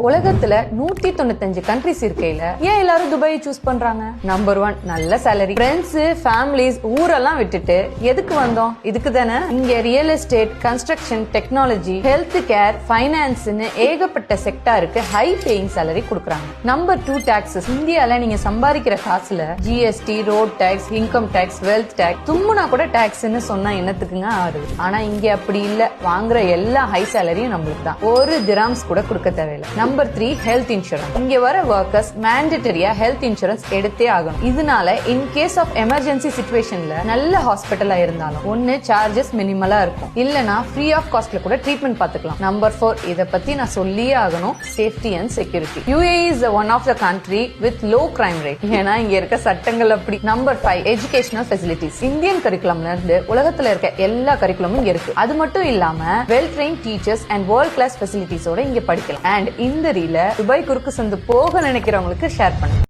உலகத்துல 195 கண்ட்ரிஸ் இருக்கையில ஏன் எல்லாரும் துபாயை சூஸ் பண்றாங்க? நம்பர் 1, நல்ல சேலரி. ஃப்ரெண்ட்ஸ், ஃபேமிலிஸ், ஊரெல்லாம் விட்டுட்டு எதுக்கு வந்தோம்? இதுக்கு தானே. இங்க real estate, construction, technology, health care, ஃபைனான்ஸ்னு ஏகப்பட்ட செக்டாருக்கு ஹை பேயிங் சேலரி கொடுக்குறாங்க. Number 2, taxes. இந்தியால நீங்க சம்பாதிக்கிற காசுல GST, road tax, income tax, wealth tax, தும்முனா கூட டாக்ஸ்ன்னு சொன்னா என்னத்துக்குங்க ஆறுது? ஆனா இங்க அப்படி இல்ல. வாங்குற எல்லா ஹை சேலரியும் நம்மளுக்கு தான். ஒரு திராம்ஸ் கூட கொடுக்க தேவையில்லை. Number 3, health insurance. இங்க வர ஒர்க்கர்ஸ் மேண்டேட்டரியா ஹெல்த் இன்சூரன்ஸ் எடுத்தே ஆகணும். இதனால இன் கேஸ் ஆஃப் எமர்ஜென்சி சிச்சுவேஷன்ல நல்ல ஹாஸ்பிட்டலா இருந்தாலும் ஒன்னு சார்ஜஸ் மினிமலா இருக்கும், இல்லனா ஃப்ரீ ஆஃப் காஸ்ட்ல கூட ட்ரீட்மெண்ட் பாத்துக்கலாம். நம்பர் 4, இத பத்தி நான் சொல்லியே ஆகணும், safety and security. UAE is one of the country with low crime rate. ஏன்னா இங்க இருக்க சட்டங்கள் அப்படி. Number 5, educational facilities. இந்தியன் கரிக்குலம்ல இருந்து உலகத்துல இருக்க எல்லா கரிக்குலமும் இங்க இருக்கு. அது மட்டும் இல்லாம well train teachers and world class ஃபெசிலிட்டிஸோட இங்க படிக்கலாம். அண்ட் இந்த ரீல துபாய் குறுக்கு சந்து போக நினைக்கிறவங்களுக்கு ஷேர் பண்ணுங்க.